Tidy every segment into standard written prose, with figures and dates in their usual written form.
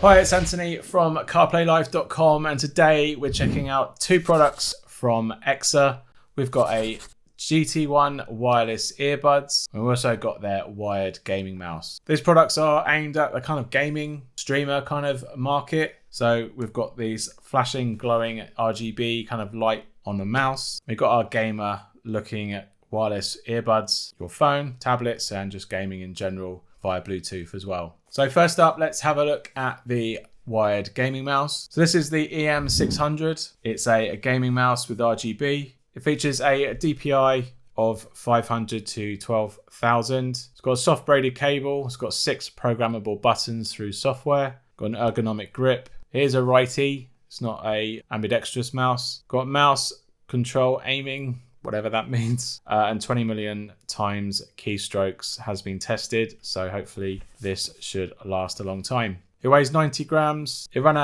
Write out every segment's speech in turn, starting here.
Hi, it's Anthony from CarPlayLife.com, and today we're checking out two products from EKSA. We've got a GT1 wireless earbuds, and we've also got their wired gaming mouse. These products are aimed at the kind of gaming streamer kind of market. So we've got these flashing, glowing RGB kind of light on the mouse. We've got our gamer looking at wireless earbuds, your phone, tablets, and just gaming in general via Bluetooth as well. So first up, let's have a look at the wired gaming mouse. So this is the EM600. It's a gaming mouse with RGB. It features a DPI of 500 to 12,000. It's got a soft braided cable. It's got 6 programmable buttons through software. Got an ergonomic grip. Here's a righty. It's not a ambidextrous mouse. Got mouse control aiming, whatever that means, and 20 million times keystrokes has been tested, so hopefully this should last a long time. It weighs 90 grams. It won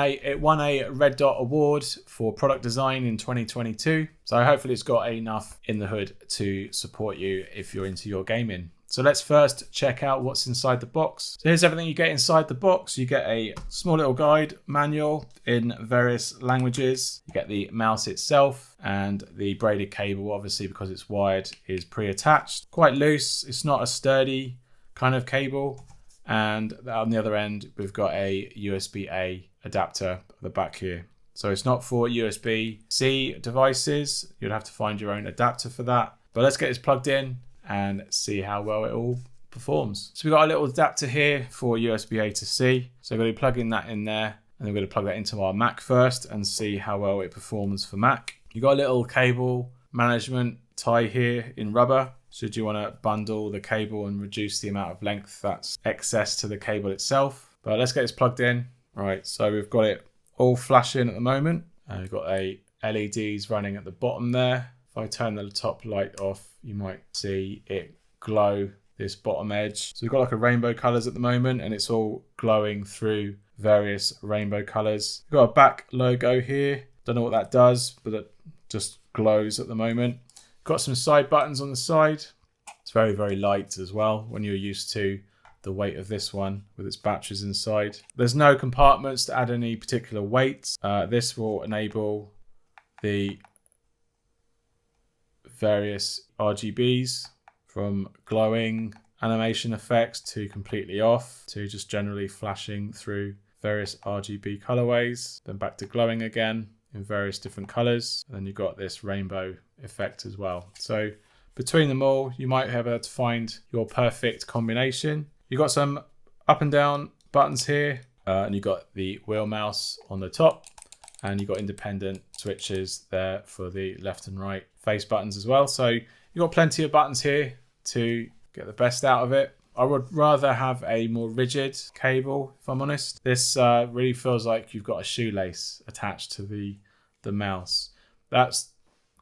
a Red Dot Award for product design in 2022, so hopefully it's got enough in the hood to support you if you're into your gaming. So let's first check out what's inside the box. So here's everything you get inside the box. You get a small little guide manual in various languages. You get the mouse itself, and the braided cable, obviously because it's wired, is pre-attached. Quite loose. It's not a sturdy kind of cable. And on the other end, we've got a USB-A adapter at the back here. So it's not for USB-C devices. You'd have to find your own adapter for that. But let's get this plugged in and see how well it all performs. So we've got a little adapter here for USB-A to C. So we're going to be plugging that in there, and we're going to plug that into our Mac first and see how well it performs for Mac. You've got a little cable management tie here in rubber, should you want to bundle the cable and reduce the amount of length that's excess to the cable itself. But let's get this plugged in. All right, so we've got it all flashing at the moment, and we've got a LEDs running at the bottom there. If I turn the top light off, you might see it glow this bottom edge. So we've got like a rainbow colors at the moment, and it's all glowing through various rainbow colors. We've got a back logo here. Don't know what that does, but it just glows at the moment. Got some side buttons on the side. It's very, very light as well when you're used to the weight of this one with its batteries inside. There's no compartments to add any particular weights. This will enable the various RGBs, from glowing animation effects to completely off to just generally flashing through various RGB colorways, then back to glowing again in various different colors. And then you've got this rainbow effect as well. So between them all, you might be able to find your perfect combination. You've got some up and down buttons here, and you've got the wheel mouse on the top, and you've got independent switches there for the left and right face buttons as well. So you've got plenty of buttons here to get the best out of it. I would rather have a more rigid cable, if I'm honest. This really feels like you've got a shoelace attached to the mouse. That's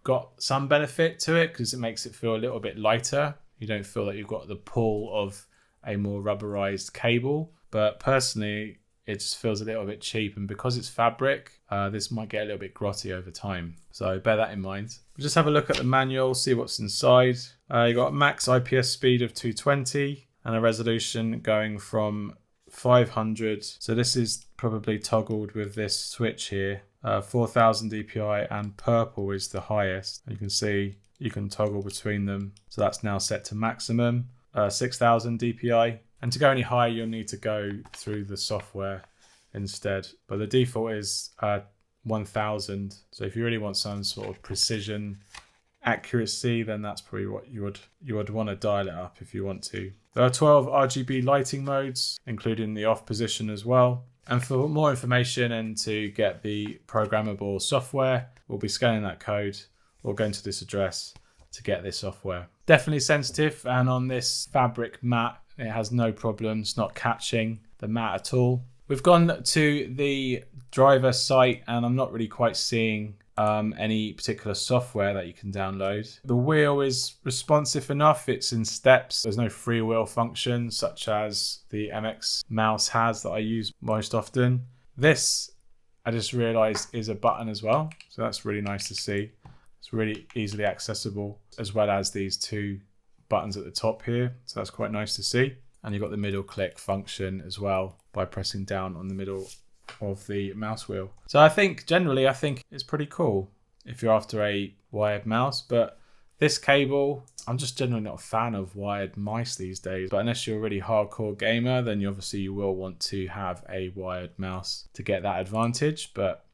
got some benefit to it because it makes it feel a little bit lighter. You don't feel that you've got the pull of a more rubberized cable. But personally, it just feels a little bit cheap, and because it's fabric, this might get a little bit grotty over time. So bear that in mind. We'll just have a look at the manual, see what's inside. You've got a max IPS speed of 220 and a resolution going from 500. So this is probably toggled with this switch here. 4,000 DPI, and purple is the highest. You can see you can toggle between them. So that's now set to maximum, 6,000 DPI. And to go any higher, you'll need to go through the software instead. But the default is 1,000. So if you really want some sort of precision accuracy, then that's probably what you would want to dial it up if you want to. There are 12 RGB lighting modes, including the off position as well. And for more information and to get the programmable software, we'll be scanning that code or going to this address to get this software. Definitely sensitive, and on this fabric mat, it has no problems not catching the mat at all. We've gone to the driver site, and I'm not really quite seeing any particular software that you can download. The wheel is responsive enough. It's in steps. There's no freewheel function such as the MX mouse has that I use most often. This, I just realized, is a button as well. So that's really nice to see. It's really easily accessible, as well as these two buttons at the top here. So that's quite nice to see. And you've got the middle click function as well by pressing down on the middle of the mouse wheel. So I think generally, I think it's pretty cool if you're after a wired mouse, but this cable, I'm just generally not a fan of wired mice these days, but unless you're a really hardcore gamer, then you will want to have a wired mouse to get that advantage, but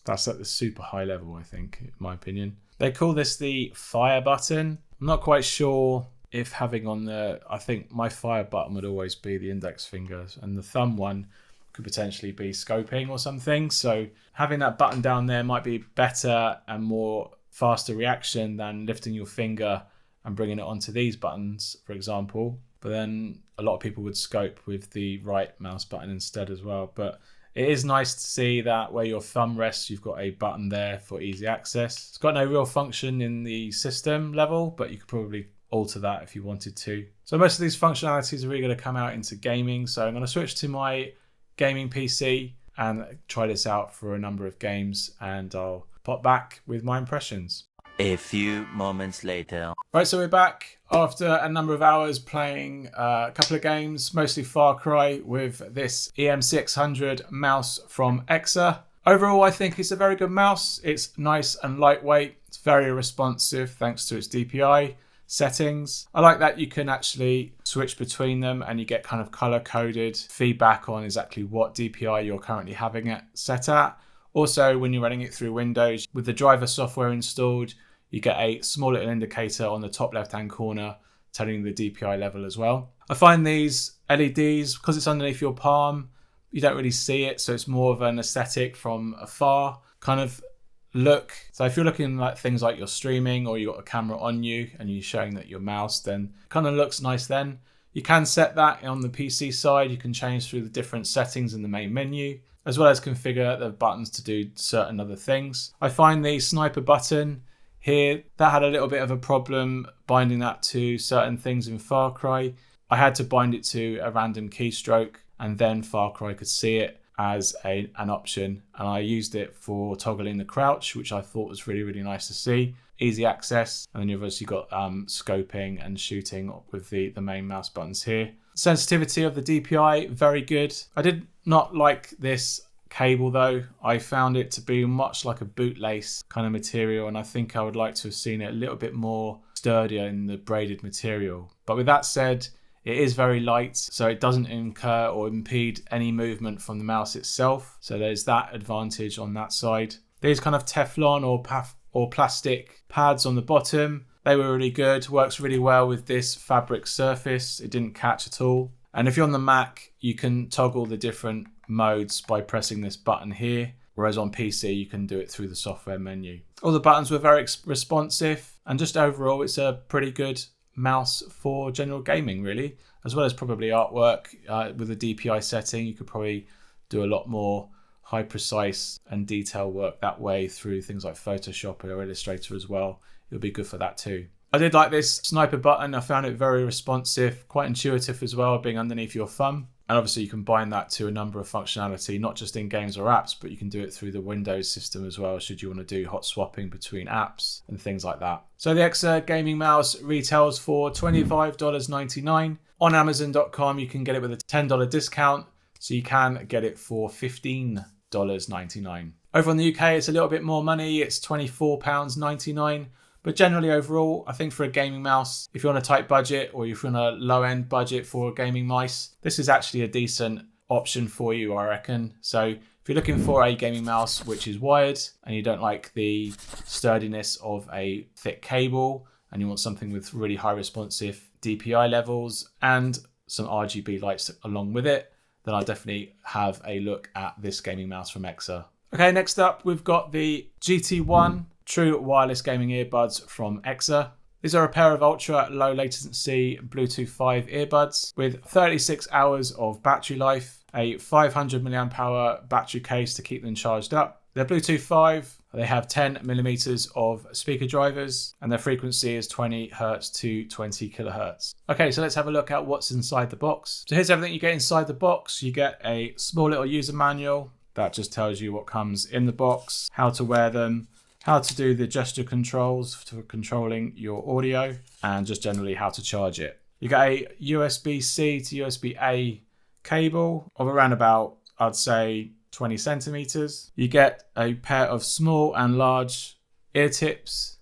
that's at the super high level, I think, in my opinion. They call this the fire button. I'm not quite sure if having on I think my fire button would always be the index fingers, and the thumb one could potentially be scoping or something. So having that button down there might be better and more faster reaction than lifting your finger and bringing it onto these buttons, for example. But then a lot of people would scope with the right mouse button instead as well. But it is nice to see that where your thumb rests, you've got a button there for easy access. It's got no real function in the system level, but you could probably alter that if you wanted to. So most of these functionalities are really going to come out into gaming. So I'm going to switch to my gaming PC and try this out for a number of games, and I'll pop back with my impressions. A few moments later. Right, so we're back after a number of hours playing a couple of games, mostly Far Cry, with this EM600 mouse from EKSA. Overall, I think it's a very good mouse. It's nice and lightweight. It's very responsive thanks to its DPI settings. I like that you can actually switch between them and you get kind of color coded feedback on exactly what DPI you're currently having it set at. Also, when you're running it through Windows, with the driver software installed, you get a small little indicator on the top left-hand corner telling the DPI level as well. I find these LEDs, because it's underneath your palm, you don't really see it, so it's more of an aesthetic from afar kind of look. So if you're looking at things like you're streaming or you've got a camera on you and you're showing that your mouse, then it kind of looks nice then. You can set that on the PC side. You can change through the different settings in the main menu, as well as configure the buttons to do certain other things. I find the sniper button here, that had a little bit of a problem binding that to certain things in Far Cry. I had to bind it to a random keystroke, and then Far Cry could see it as an option. And I used it for toggling the crouch, which I thought was really, really nice to see. Easy access. And then you've obviously got scoping and shooting with the main mouse buttons here. Sensitivity of the DPI, very good. I did not like this cable though. I found it to be much like a bootlace kind of material, and I think I would like to have seen it a little bit more sturdier in the braided material. But with that said, it is very light, so it doesn't incur or impede any movement from the mouse itself. So there's that advantage on that side. These kind of Teflon or plastic pads on the bottom, they were really good. Works really well with this fabric surface. It didn't catch at all. And if you're on the Mac, you can toggle the different modes by pressing this button here. Whereas on PC, you can do it through the software menu. All the buttons were very responsive, and just overall, it's a pretty good mouse for general gaming, really, as well as probably artwork. With the DPI setting, you could probably do a lot more high precise and detail work that way through things like Photoshop or Illustrator as well. It would be good for that too. I did like this sniper button. I found it very responsive, quite intuitive as well, being underneath your thumb. And obviously you can bind that to a number of functionality, not just in games or apps, but you can do it through the Windows system as well, should you want to do hot swapping between apps and things like that. So the EKSA gaming mouse retails for $25.99. On Amazon.com, you can get it with a $10 discount, so you can get it for $15.99. Over on the UK, it's a little bit more money. It's £24.99. But generally overall, I think for a gaming mouse, if you're on a tight budget or if you're on a low end budget for a gaming mice, this is actually a decent option for you, I reckon. So if you're looking for a gaming mouse which is wired and you don't like the sturdiness of a thick cable and you want something with really high responsive DPI levels and some RGB lights along with it, then I'll definitely have a look at this gaming mouse from EKSA. Okay, next up, we've got the GT1 True wireless gaming earbuds from EKSA. These are a pair of ultra low latency Bluetooth 5 earbuds with 36 hours of battery life, a 500 mAh battery case to keep them charged up. They're Bluetooth 5, they have 10 millimeters of speaker drivers, and their frequency is 20 Hz to 20 kHz. Okay, so let's have a look at what's inside the box. So here's everything you get inside the box. You get a small little user manual that just tells you what comes in the box, how to wear them, how to do the gesture controls for controlling your audio, and just generally how to charge it. You get a USB-C to USB-A cable of around about, I'd say, 20 centimeters. You get a pair of small and large ear tips.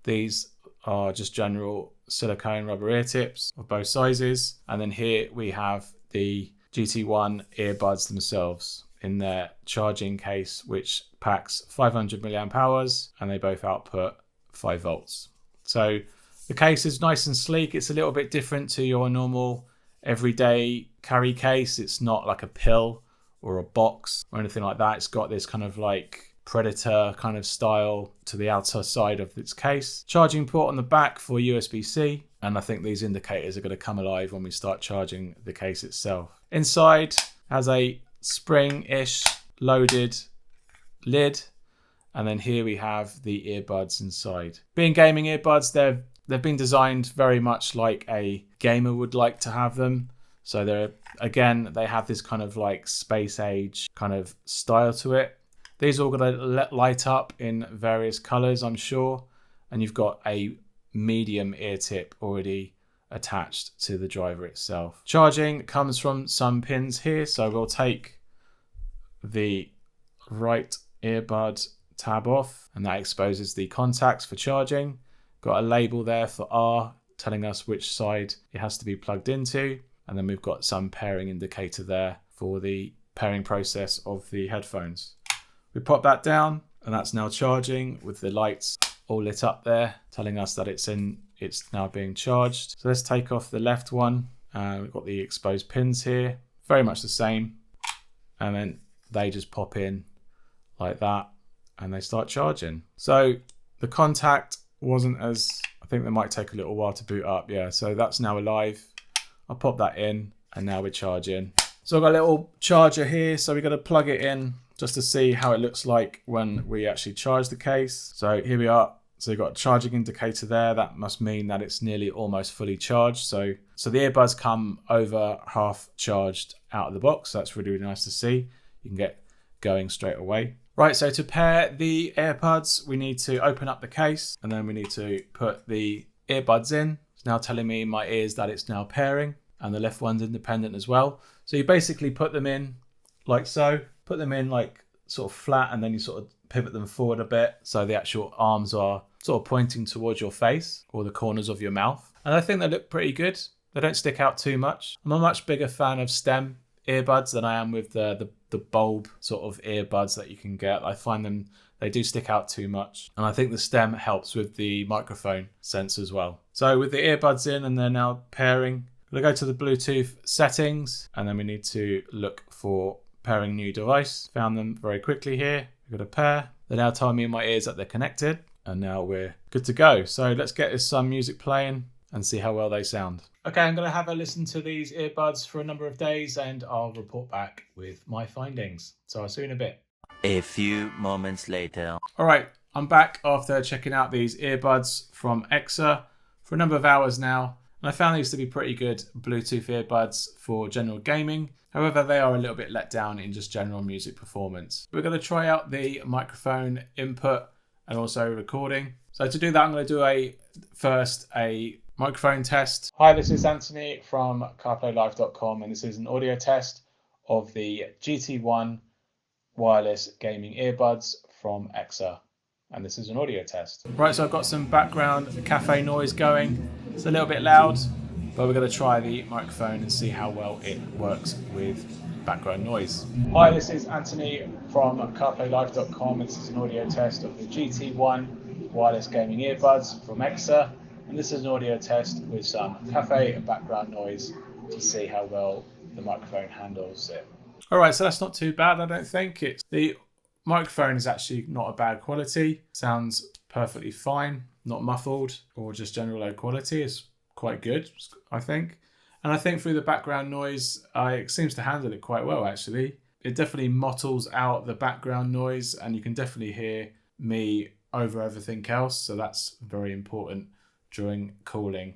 These are just general silicone rubber ear tips of both sizes. And then here we have the GT1 earbuds themselves in their charging case, which packs 500 milliamp hours, and they both output 5 volts. So the case is nice and sleek. It's a little bit different to your normal everyday carry case. It's not like a pill or a box or anything like that. It's got this kind of like Predator kind of style to the outer side of its case. Charging port on the back for USB-C, and I think these indicators are going to come alive when we start charging the case itself. Inside has a spring-ish loaded lid, and then here we have the earbuds inside. Being gaming earbuds, they've been designed very much like a gamer would like to have them. So they have this kind of like space age kind of style to it. These are all going to light up in various colors, I'm sure. And you've got a medium ear tip already attached to the driver itself. Charging comes from some pins here. So we'll take the right earbud tab off, and that exposes the contacts for charging. Got a label there for R telling us which side it has to be plugged into. And then we've got some pairing indicator there for the pairing process of the headphones. We pop that down, and that's now charging with the lights all lit up there, telling us that it's now being charged. So let's take off the left one. We've got the exposed pins here, very much the same. And then they just pop in like that, and they start charging. So the contact wasn't as, I think they might take a little while to boot up. Yeah, so that's now alive. I'll pop that in, and now we're charging. So I've got a little charger here, so we've got to plug it in just to see how it looks like when we actually charge the case. So here we are. So you've got a charging indicator there. That must mean that it's nearly almost fully charged. So the earbuds come over half charged out of the box. So that's really, really nice to see. You can get going straight away. Right, so to pair the AirPods, we need to open up the case, and then we need to put the earbuds in. It's now telling me in my ears that it's now pairing, and the left one's independent as well. So you basically put them in like so. Put them in like sort of flat, and then you sort of pivot them forward a bit so the actual arms are sort of pointing towards your face or the corners of your mouth. And I think they look pretty good. They don't stick out too much. I'm a much bigger fan of stem earbuds than I am with the bulb sort of earbuds that you can get. I find they do stick out too much. And I think the stem helps with the microphone sense as well. So with the earbuds in and they're now pairing, we'll go to the Bluetooth settings, and then we need to look for pairing new device. Found them very quickly here. We've got a pair. They're now telling me in my ears that they're connected, and now we're good to go. So let's get some music playing and see how well they sound. Okay, I'm going to have a listen to these earbuds for a number of days, and I'll report back with my findings. So I'll see you in a bit. A few moments later. All right, I'm back after checking out these earbuds from EKSA for a number of hours now, and I found these to be pretty good Bluetooth earbuds for general gaming. However, they are a little bit let down in just general music performance. We're going to try out the microphone input and also recording. So to do that, I'm going to do first a microphone test. Hi, this is Anthony from CarPlayLife.com, and this is an audio test of the GT1 wireless gaming earbuds from EKSA. And this is an audio test. Right, so I've got some background cafe noise going. It's a little bit loud, but we're going to try the microphone and see how well it works with background noise. Hi, this is Anthony from CarPlayLife.com. This is an audio test of the GT1 wireless gaming earbuds from EKSA, and this is an audio test with some cafe and background noise to see how well the microphone handles it. All right, so that's not too bad, I don't think. The microphone is actually not a bad quality. Sounds perfectly fine, not muffled or just general low quality. It's quite good, I think. And I think through the background noise, it seems to handle it quite well, actually. It definitely mottles out the background noise, and you can definitely hear me over everything else. So that's very important during calling,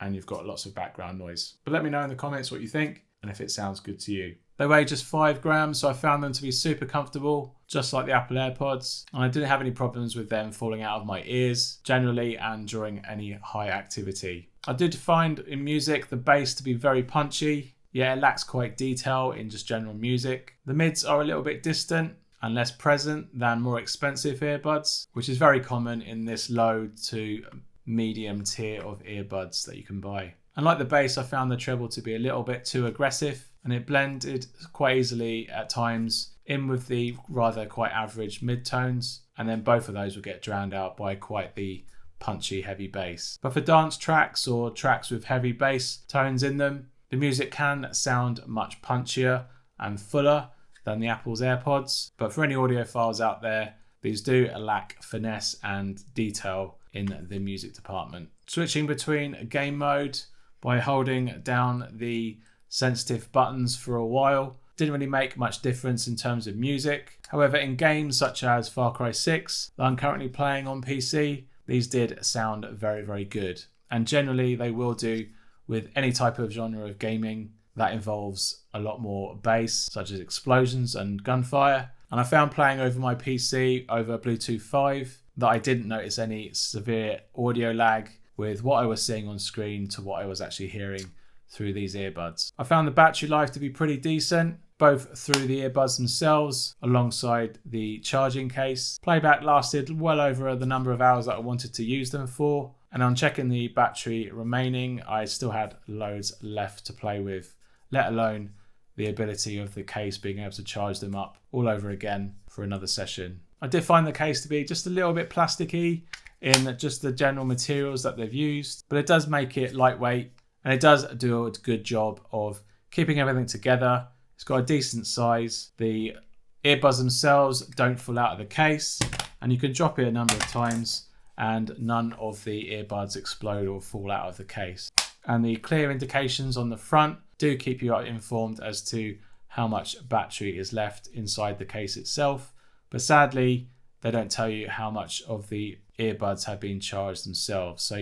and you've got lots of background noise. But let me know in the comments what you think and if it sounds good to you. They weigh just 5 grams, so I found them to be super comfortable, just like the Apple AirPods. And I didn't have any problems with them falling out of my ears, generally, and during any high activity. I did find in music the bass to be very punchy. yet it lacks quite detail in just general music. The mids are a little bit distant and less present than more expensive earbuds, which is very common in this low to medium tier of earbuds that you can buy. And like the bass, I found the treble to be a little bit too aggressive, and it blended quite easily at times in with the rather quite average mid-tones, and then both of those will get drowned out by quite the punchy heavy bass. But for dance tracks or tracks with heavy bass tones in them, the music can sound much punchier and fuller than the Apple's AirPods. But for any audiophiles out there, these do lack finesse and detail in the music department. Switching between game mode by holding down the sensitive buttons for a while didn't really make much difference in terms of music. However, in games such as Far Cry 6 that I'm currently playing on PC, these did sound very, very good. And generally they will do with any type of genre of gaming that involves a lot more bass, such as explosions and gunfire. And I found playing over my PC over Bluetooth 5 that I didn't notice any severe audio lag with what I was seeing on screen to what I was actually hearing through these earbuds. I found the battery life to be pretty decent, both through the earbuds themselves alongside the charging case. Playback lasted well over the number of hours that I wanted to use them for, and on checking the battery remaining, I still had loads left to play with, let alone the ability of the case being able to charge them up all over again for another session. I did find the case to be just a little bit plasticky in just the general materials that they've used, but it does make it lightweight, and it does do a good job of keeping everything together. It's got a decent size. The earbuds themselves don't fall out of the case, and you can drop it a number of times and none of the earbuds explode or fall out of the case. And the clear indications on the front do keep you informed as to how much battery is left inside the case itself, but sadly they don't tell you how much of the earbuds have been charged themselves. So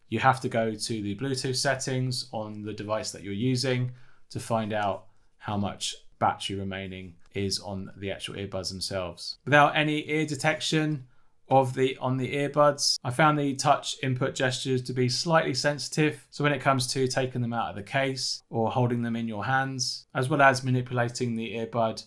you have to go to the Bluetooth settings on the device that you're using to find out how much battery remaining is on the actual earbuds themselves. Without any ear detection on the earbuds, I found the touch input gestures to be slightly sensitive. So when it comes to taking them out of the case or holding them in your hands, as well as manipulating the earbud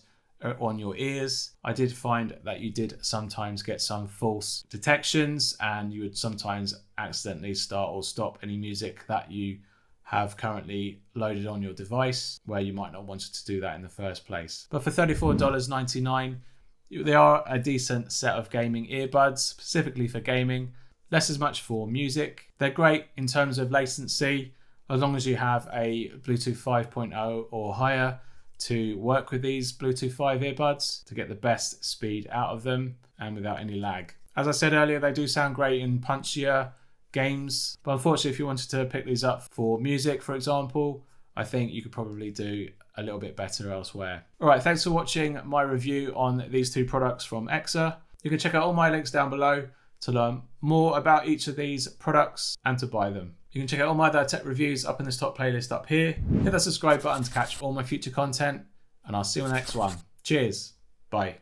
on your ears, I did find that you did sometimes get some false detections, and you would sometimes accidentally start or stop any music that you have currently loaded on your device where you might not want to do that in the first place. But for $34.99, they are a decent set of gaming earbuds, specifically for gaming, less as much for music. They're great in terms of latency, as long as you have a Bluetooth 5.0 or higher to work with these Bluetooth 5 earbuds to get the best speed out of them and without any lag. As I said earlier, they do sound great in punchier games, but unfortunately if you wanted to pick these up for music, for example, I think you could probably do a little bit better elsewhere. Alright, thanks for watching my review on these two products from EKSA. You can check out all my links down below to learn more about each of these products and to buy them. You can check out all my other tech reviews up in this top playlist up here. Hit that subscribe button to catch all my future content, and I'll see you in the next one. Cheers. Bye.